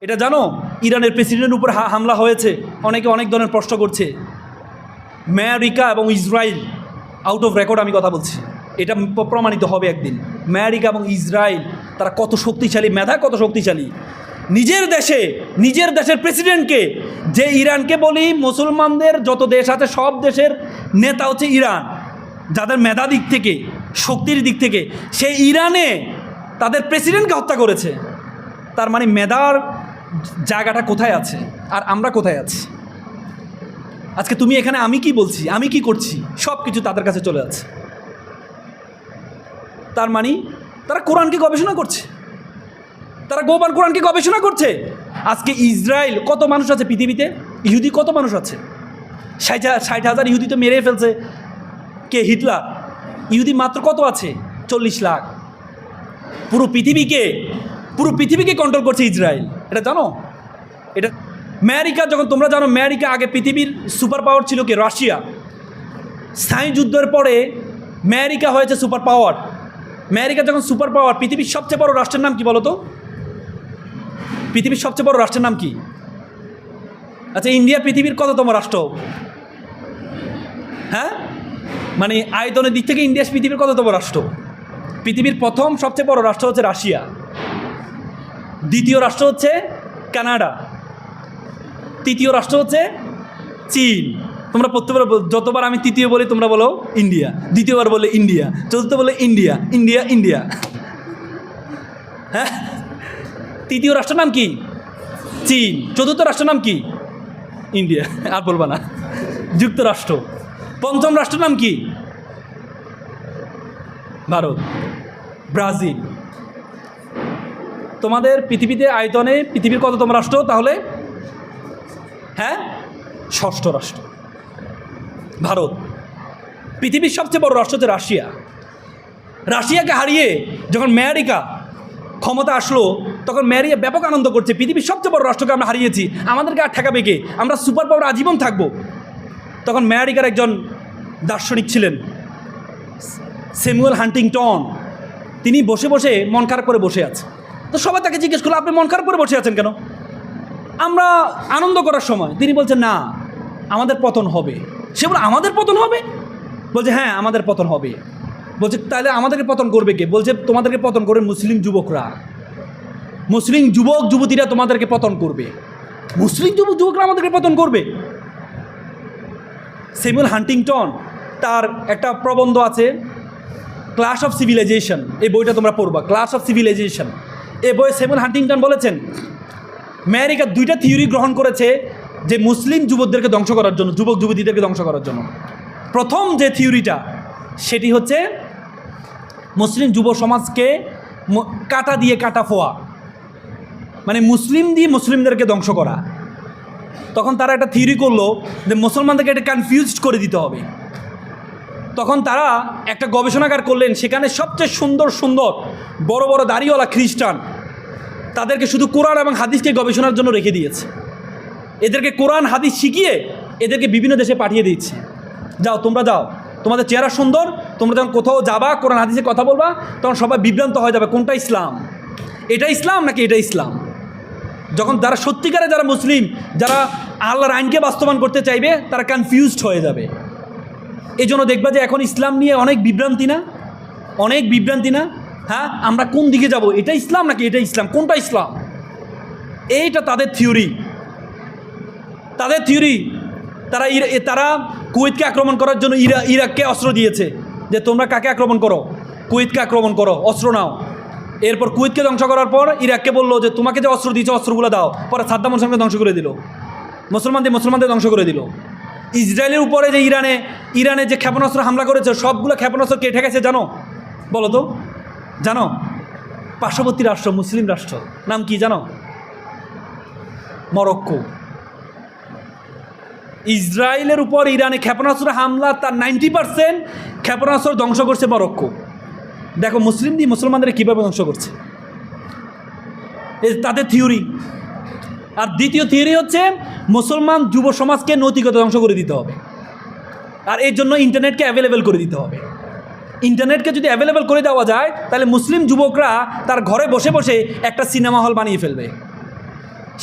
এটা জানো ইরানের প্রেসিডেন্টের উপর হামলা হয়েছে, অনেকে অনেক ধরনের প্রশ্ন করছে। আমেরিকা এবং ইসরায়েল আউট অফ রেকর্ড আমি কথা বলছি, এটা প্রমাণিত হবে একদিন। আমেরিকা এবং ইসরায়েল তারা কত শক্তিশালী, মেধা কত শক্তিশালী। নিজের দেশের প্রেসিডেন্টকে, যে ইরানকে বলি মুসলমানদের যত দেশ আছে সব দেশের নেতা হচ্ছে ইরান, যাদের মেধা দিক থেকে শক্তির দিক থেকে সেই ইরানে তাদের প্রেসিডেন্টকে হত্যা করেছে। তার মানে মেধার জায়গাটা কোথায় আছে আর আমরা কোথায় আছি? আজকে তুমি এখানে, আমি কি বলছি, আমি কি করছি, সব কিছু তাদের কাছে চলে যাচ্ছে। তার মানে তারা কোরআনকে গবেষণা করছে, তারা গোপন কোরআনকে গবেষণা করছে। আজকে ইসরায়েল কত মানুষ আছে পৃথিবীতে, ইহুদি কত মানুষ আছে? 60,000 ইহুদি তো মেরে ফেলছে কে? হিটলার। ইহুদি মাত্র কত আছে? 40 লাখ। পুরো পৃথিবীকে কন্ট্রোল করছে ইসরায়েল, এটা জানো? এটা আমেরিকা, যখন তোমরা জানো আমেরিকা আগে পৃথিবীর সুপার পাওয়ার ছিল কে? রাশিয়া। স্থায়ী যুদ্ধের পরে আমেরিকা হয়েছে সুপার পাওয়ার। আমেরিকা যখন সুপার পাওয়ার, পৃথিবীর সবচেয়ে বড় রাষ্ট্রের নাম কি বলো তো? পৃথিবীর সবচেয়ে বড় রাষ্ট্রের নাম কি? আচ্ছা, ইন্ডিয়া পৃথিবীর কততম রাষ্ট্র? হ্যাঁ, মানে আয়তনের দিক থেকে ইন্ডিয়া পৃথিবীর কততম রাষ্ট্র? পৃথিবীর প্রথম সবচেয়ে বড় রাষ্ট্র হচ্ছে রাশিয়া, দ্বিতীয় রাষ্ট্র হচ্ছে কানাডা, তৃতীয় রাষ্ট্র হচ্ছে চীন। তোমরা প্রত্যেকবার, যতবার আমি তৃতীয় বলি তোমরা বলো ইন্ডিয়া, দ্বিতীয়বার বলে ইন্ডিয়া, চতুর্থ বলে ইন্ডিয়া, ইন্ডিয়া ইন্ডিয়া। হ্যাঁ, তৃতীয় রাষ্ট্রের নাম কি? চীন। চতুর্থ রাষ্ট্রের নাম কি? ইন্ডিয়া। আর বলবা না, যুক্তরাষ্ট্র। পঞ্চম রাষ্ট্রের নাম কি? ভারত, ব্রাজিল। তোমাদের পৃথিবীতে আয়তনে পৃথিবীর কততম রাষ্ট্র তাহলে? হ্যাঁ, ষষ্ঠ রাষ্ট্র ভারত। পৃথিবীর সবচেয়ে বড় রাষ্ট্র হচ্ছে রাশিয়া। রাশিয়াকে হারিয়ে যখন আমেরিকা ক্ষমতা আসলো, তখন আমেরিকা ব্যাপক আনন্দ করছে, পৃথিবীর সবচেয়ে বড় রাষ্ট্রকে আমরা হারিয়েছি, আমাদেরকে আর ঠেকাবে কে? আমরা সুপার পাওয়ার আজীবন থাকবো। তখন আমেরিকার একজন দার্শনিক ছিলেন স্যামুয়েল হান্টিংটন। তিনি বসে বসে মন খারাপ করে বসে আছে। তো সবাই তাকে জিজ্ঞেস করলো, আপনি মন খারাপ করে বসে আছেন কেন? আমরা আনন্দ করার সময়। তিনি বলছেন, না, আমাদের পতন হবে। সে বলে, আমাদের পতন হবে? বলছে, হ্যাঁ, আমাদের পতন হবে। বলছে, তাহলে আমাদেরকে পতন করবে কে? বলছে, তোমাদেরকে পতন করবে মুসলিম যুবকরা, মুসলিম যুবক যুবতীরা তোমাদেরকে পতন করবে, মুসলিম যুবকরা আমাদেরকে পতন করবে। স্যামুয়েল হান্টিংটন, তার একটা প্রবন্ধ আছে ক্লাস অফ সিভিলাইজেশন, এই বইটা তোমরা পড়বা, ক্লাস অফ সিভিলাইজেশন। এই বইয়ে স্যামুয়েল হান্টিংটন বলেছেন আমেরিকা দুইটা থিওরি গ্রহণ করেছে যে মুসলিম যুবকদেরকে ধ্বংস করার জন্য, যুবক যুবতীদেরকে ধ্বংস করার জন্য। প্রথম যে থিওরিটা সেটি হচ্ছে মুসলিম যুব সমাজকে কাটা দিয়ে কাটা ফোয়া, মানে মুসলিম দিয়ে মুসলিমদেরকে ধ্বংস করা। তখন তারা একটা থিওরি করলো যে মুসলমানদেরকে এটা কনফিউজড করে দিতে হবে। তখন তারা একটা গবেষণাগার করলেন, সেখানে সবচেয়ে সুন্দর সুন্দর বড় বড় দাড়িওয়ালা খ্রিস্টান, তাদেরকে শুধু কোরআন এবং হাদিসকে গবেষণার জন্য রেখে দিয়েছে। এদেরকে কোরআন হাদিস শিখিয়ে এদেরকে বিভিন্ন দেশে পাঠিয়ে দিচ্ছে, যাও তোমরা যাও, তোমাদের চেহারা সুন্দর, তোমরা যখন কোথাও যাবা কোরআন হাদিসে কথা বলবা, তখন সবাই বিভ্রান্ত হয়ে যাবে, কোনটা ইসলাম, এটা ইসলাম নাকি এটা ইসলাম। যখন যারা সত্যিকারে যারা মুসলিম, যারা আল্লাহর আইনকে বাস্তবায়ন করতে চাইবে, তারা কনফিউজড হয়ে যাবে। এই জন্য দেখবা যে এখন ইসলাম নিয়ে অনেক বিভ্রান্তি না, অনেক বিভ্রান্তি না। হ্যাঁ, আমরা কোন দিকে যাব, এটা ইসলাম নাকি এটা ইসলাম, কোনটা ইসলাম? এইটা তাদের থিওরি। তারা কুয়েতকে আক্রমণ করার জন্য ইরাককে অস্ত্র দিয়েছে, যে তোমরা কাকে আক্রমণ করো? কুয়েতকে আক্রমণ করো, অস্ত্র নাও। এরপর কুয়েতকে ধ্বংস করার পর ইরাককে বললো যে তোমাকে যে অস্ত্র দিয়েছে অস্ত্রগুলো দাও। পরে সাদ্দাম হোসেনকে ধ্বংস করে দিল, মুসলমানদের ধ্বংস করে দিল। ইসরায়েলের উপরে যে ইরানে যে ক্ষেপণাস্ত্র হামলা করেছে, সবগুলো ক্ষেপণাস্ত্র কে ঠেকেছে জানো? বলো তো, জানো? পার্শ্ববর্তী রাষ্ট্র, মুসলিম রাষ্ট্র, নাম কি জানো? মরক্কো। ইসরায়েলের উপর ইরানে ক্ষেপণাস্ত্র হামলা, তার 90% ক্ষেপণাস্ত্র ধ্বংস করছে মরক্কো। দেখো মুসলিম দিয়ে মুসলমানদের কীভাবে ধ্বংস করছে, এই তাদের থিওরি। আর দ্বিতীয় থিওরি হচ্ছে মুসলমান যুব সমাজকে নৈতিকতা ধ্বংস করে দিতে হবে, আর এর জন্য ইন্টারনেটকে অ্যাভেলেবেল করে দিতে হবে। ইন্টারনেটকে যদি অ্যাভেলেবেল করে দেওয়া যায়, তাহলে মুসলিম যুবকরা তার ঘরে বসে বসে একটা সিনেমা হল বানিয়ে ফেলবে।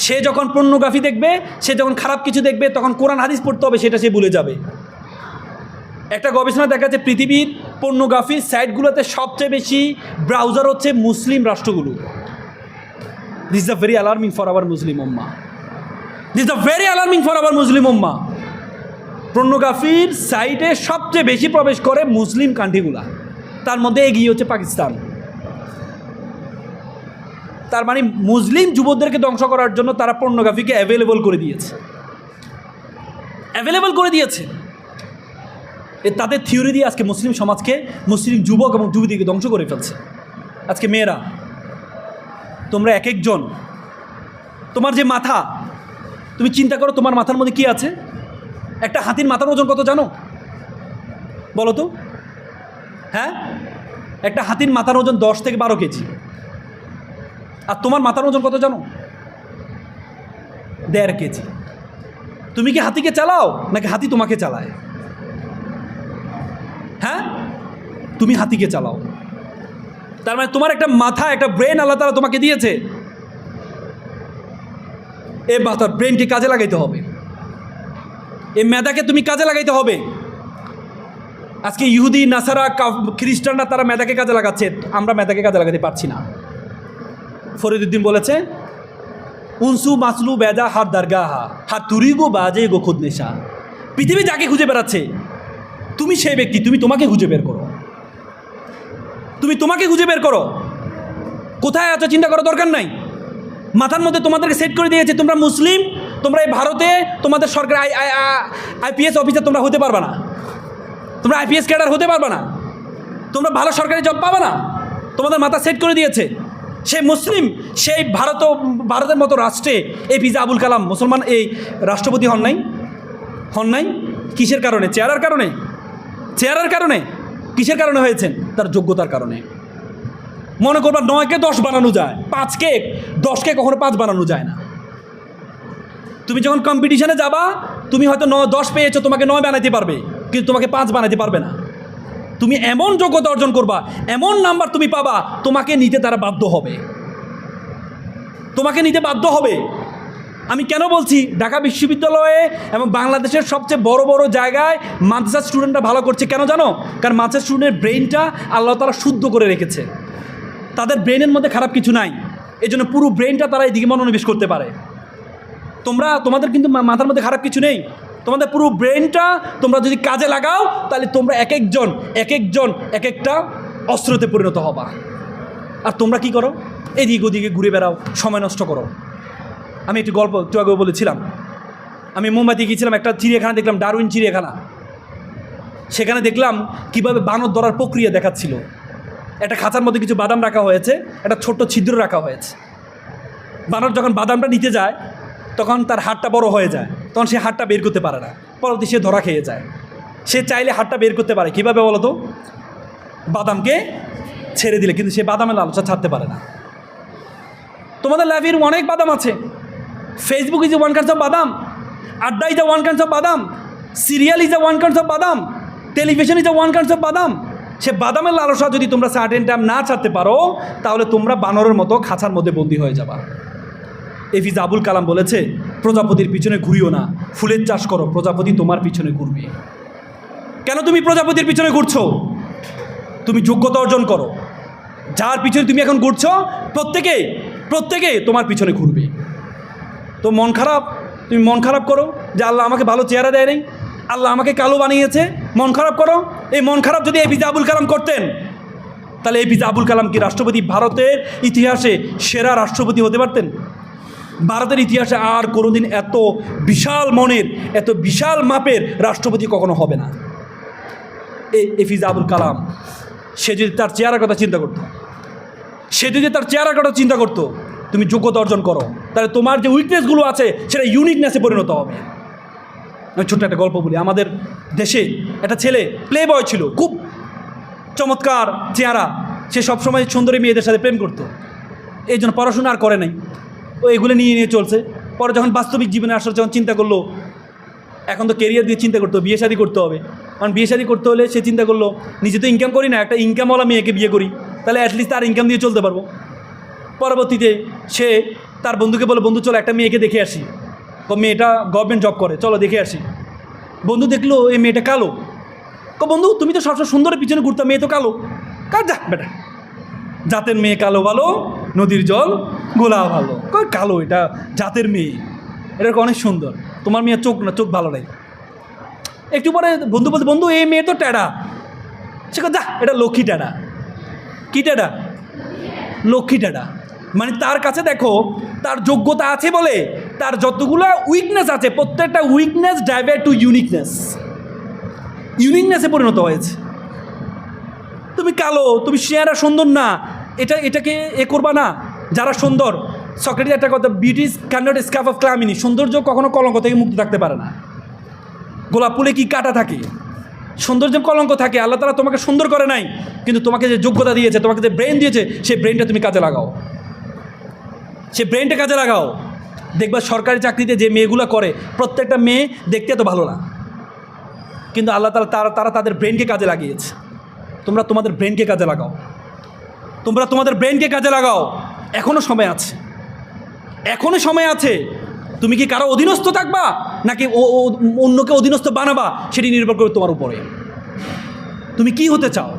সে যখন পর্নোগ্রাফি দেখবে, সে যখন খারাপ কিছু দেখবে, তখন কোরআন হাদিস পড়তে হবে সেটা সে ভুলে যাবে। একটা গবেষণা দেখা যাচ্ছে পৃথিবীর পর্নোগ্রাফির সাইটগুলোতে সবচেয়ে বেশি ব্রাউজার হচ্ছে মুসলিম রাষ্ট্রগুলো। This is the very alarming for our Muslim উম্মাহ। This is the very alarming for our Muslim উম্মাহ। পর্নোগ্রাফির সাইটে সবচেয়ে বেশি প্রবেশ করে মুসলিম কান্ট্রিগুলা, তার মধ্যে এগিয়ে হচ্ছে পাকিস্তান। তার মানে মুসলিম যুবকদেরকে ধ্বংস করার জন্য তারা পর্নোগ্রাফিকে অ্যাভেলেবল করে দিয়েছে, অ্যাভেলেবল করে দিয়েছে। তাদের থিওরি দিয়ে আজকে মুসলিম সমাজকে, মুসলিম যুবক এবং যুবতীকে ধ্বংস করে ফেলছে। আজকে মেয়েরা, তোমরা এক একজন, তোমার যে মাথা, তুমি চিন্তা করো তোমার মাথার মধ্যে কি আছে। একটা হাতির মাথার ওজন কত জানো? বলো তো। হ্যাঁ, একটা হাতির মাথার ওজন 10 থেকে 12 কেজি। আর তোমার মাথার ওজন কত জানো? 1.5 কেজি। তুমি কি হাতিকে চালাও নাকি হাতি তোমাকে চালায়? হ্যাঁ, তুমি হাতিকে চালাও। তার মানে তোমার একটা মাথা, একটা ব্রেন আল্লাহ তাআলা তোমাকে দিয়েছে। এই মাথার ব্রেনকে কাজে লাগাইতে হবে, এই মেধাকে তুমি কাজে লাগাইতে হবে। আজকে ইহুদি, নাসারা, খ্রিস্টানরা তারা মেধাকে কাজে লাগাচ্ছে, আমরা মেধাকে কাজে লাগাতে পারছি না। ফরিদুদ্দিন বলেছে, উনসু মাসলু বেজা হার দারগাহা হার তুরিগো বাজে গো খুদ নেশা। পৃথিবী যাকে খুঁজে বেড়াচ্ছে, তুমি সেই ব্যক্তি, তুমি তোমাকে খুঁজে বের করো, তুমি তোমাকে খুঁজে বের করো। কোথায় আছো চিন্তা করার দরকার নাই। মাথার মধ্যে তোমাদেরকে সেট করে দিয়েছে, তোমরা মুসলিম, তোমরা এই ভারতে তোমাদের সরকার আইপিএস অফিসার তোমরা হতে পারবে না, তোমরা আইপিএস ক্যাডার হতে পারবে না, তোমরা ভালো সরকারি জব পাবে না। তোমাদের মাথা সেট করে দিয়েছে। সেই মুসলিম, সেই ভারতের মতো রাষ্ট্রে এপিজে আবুল কালাম মুসলমান এই রাষ্ট্রপতি হন নাই। কিসের কারণে? চেহারার কারণে। চেহারার কারণে। কিসের কারণে হয়েছেন? তার যোগ্যতার কারণে। মনে করবা 9কে 10 বানানো যায়, 5কে 10কে কখনো 5 বানানো যায় না। তুমি যখন কম্পিটিশনে যাবা, তুমি হয়তো 10 পেয়েছো, তোমাকে 9 বানাইতে পারবে, কিন্তু তোমাকে 5 বানাইতে পারবে না। তুমি এমন যোগ্যতা অর্জন করবা, এমন নাম্বার তুমি পাবা, তোমাকে নিতে তারা বাধ্য হবে, তোমাকে নিতে বাধ্য হবে। আমি কেন বলছি ঢাকা বিশ্ববিদ্যালয়ে এবং বাংলাদেশের সবচেয়ে বড় বড় জায়গায় মাদ্রাসার স্টুডেন্টরা ভালো করছে কেন জানো? কারণ মাদ্রাসার স্টুডেন্টের ব্রেনটা আল্লাহ তাআলা শুদ্ধ করে রেখেছে, তাদের ব্রেনের মধ্যে খারাপ কিছু নাই, এই জন্য পুরো ব্রেনটা তারা এদিকে মনোনিবেশ করতে পারে। তোমাদের কিন্তু মাথার মধ্যে খারাপ কিছু নেই, তোমাদের পুরো ব্রেনটা তোমরা যদি কাজে লাগাও, তাহলে তোমরা এক একজন এক একটা অস্ত্রতে পরিণত হবা। আর তোমরা কি করো? এদিক ওদিকে ঘুরে বেড়াও, সময় নষ্ট করো। আমি একটি গল্প একটু আগে বলেছিলাম, আমি মুম্বাইতে গিয়েছিলাম, একটা চিড়িয়াখানা দেখলাম, ডারউইন চিড়িয়াখানা। সেখানে দেখলাম কীভাবে বানর ধরার প্রক্রিয়া দেখাচ্ছিল। একটা খাঁচার মধ্যে কিছু বাদাম রাখা হয়েছে, একটা ছোট্ট ছিদ্র রাখা হয়েছে। বানর যখন বাদামটা নিতে যায়, তখন তার হাতটা বড় হয়ে যায়, তখন সে হাতটা বের করতে পারে না, পরবর্তী সে ধরা খেয়ে যায়। সে চাইলে হাতটা বের করতে পারে, কীভাবে বলো তো? বাদামকে ছেড়ে দিলে, কিন্তু সে বাদামের লালসা ছাড়তে পারে না। তোমাদের লাইফের অনেক বাদাম আছে। Facebook is a one kinds of বাদাম, আড্ডা is a one kinds of বাদাম, serial is a one kinds of বাদাম, television is a one kinds of বাদাম। সে বাদামের লালসা যদি তোমরা সার্টেন টাইম না ছাড়তে পারো, তাহলে তোমরা বানরের মতো খাঁচার মধ্যে বন্দী হয়ে যাবা। এপিজে আবুল কালাম বলেছে, প্রজাপতির পিছনে ঘুরিও না, ফুলের চাষ করো, প্রজাপতি তোমার পিছনে ঘুরবে। কেন তুমি প্রজাপতির পিছনে ঘুরছো? তুমি যোগ্যতা অর্জন করো। যার পিছনে তুমি এখন ঘুরছো, প্রত্যেকে তোমার পিছনে ঘুরবে। তো মন খারাপ, তুমি মন খারাপ করো যে আল্লাহ আমাকে ভালো চেহারা দেয় নাই, আল্লাহ আমাকে কালো বানিয়েছে, মন খারাপ করো। এই মন খারাপ যদি এপিজে আবুল কালাম করতেন, তাহলে এপিজে আবুল কালাম কি রাষ্ট্রপতি, ভারতের ইতিহাসে সেরা রাষ্ট্রপতি হতে পারতেন? ভারতের ইতিহাসে আর কোনোদিন এত বিশাল মনের, এত বিশাল মাপের রাষ্ট্রপতি কখনো হবে না। এপিজে আবুল কালাম, সে যদি তার চেহারার কথা চিন্তা করতো, তুমি যোগ্যতা অর্জন করো, তাহলে তোমার যে উইকনেসগুলো আছে সেটা ইউনিকনেসে পরিণত হবে। আমি ছোট্ট একটা গল্প বলি। আমাদের দেশে একটা ছেলে প্লে বয় ছিল, খুব চমৎকার চেহারা, সে সবসময় সুন্দরী মেয়েদের সাথে প্রেম করতো, এই জন্য পড়াশোনা আর করে নাই, ও এগুলো নিয়ে চলছে। পরে যখন বাস্তবিক জীবনে আসার যখন চিন্তা করলো, এখন তো কেরিয়ার দিয়ে চিন্তা করতো, বিয়ে শাদী করতে হবে। কারণ বিয়ে শাদী করতে হলে সে চিন্তা করলো, নিজে তো ইনকাম করি না, একটা ইনকামওয়ালা মেয়েকে বিয়ে করি, তাহলে অ্যাটলিস্ট তার ইনকাম দিয়ে চলতে পারবো। পরবর্তীতে সে তার বন্ধুকে বলে, বন্ধু চলো একটা মেয়েকে দেখে আসি। মেয়েটা গভর্নমেন্ট জব করে, চলো দেখে আসি। বন্ধু দেখলো এই মেয়েটা কালো। বন্ধু তুমি তো সবসময় সুন্দরের পিছনে ঘুরতে, মেয়ে তো কালো। কার যা বেটা, জাতের মেয়ে কালো ভালো, নদীর জল গোলা ভালো। কালো, এটা জাতের মেয়ে, এটা অনেক সুন্দর। তোমার মেয়ে চোখ না, চোখ ভালো নাই। একটু পরে বন্ধু বলতে, বন্ধু এই মেয়ে তো ট্যাড়া। সে যা, এটা লক্ষ্মী ট্যাড়া। কী ট্যাড়া? লক্ষ্মী ট্যাড়া। মানে তার কাছে দেখো, তার যোগ্যতা আছে বলে তার যতগুলো উইকনেস আছে, প্রত্যেকটা উইকনেস ডাইভার্ট টু ইউনিকনেসে পরিণত হয়েছে। তুমি কালো, তুমি চেহারা সুন্দর না, এটাকে করবা না। যারা সুন্দর, সক্রেটিস একটা কথা, beauty can not escape of ক্লামিনি, সৌন্দর্য কখনো কলঙ্ক থেকে মুক্ত থাকতে পারে না। গোলাপ ফুলে কি কাটা থাকে? সৌন্দর্য কলঙ্ক থাকে। আল্লাহ তাআলা তোমাকে সুন্দর করে নাই, কিন্তু তোমাকে যে যোগ্যতা দিয়েছে, তোমাকে যে ব্রেন দিয়েছে, সেই ব্রেনটা তুমি কাজে লাগাও, সেই ব্রেনটা কাজে লাগাও। দেখবা সরকারি চাকরিতে যে মেয়েগুলো করে, প্রত্যেকটা মেয়ে দেখতে তো ভালো না, কিন্তু আল্লাহ তাআলা তারা তাদের ব্রেনকে কাজে লাগিয়েছে। তোমরা তোমাদের ব্রেনকে কাজে লাগাও, তোমরা তোমাদের ব্রেনকে কাজে লাগাও। এখনও সময় আছে, এখনও সময় আছে। তুমি কি কারো অধীনস্থ থাকবা নাকি অন্যকে অধীনস্থ বানাবা, সেটি নির্ভর করে তোমার উপরে। তুমি কি হতে চাও?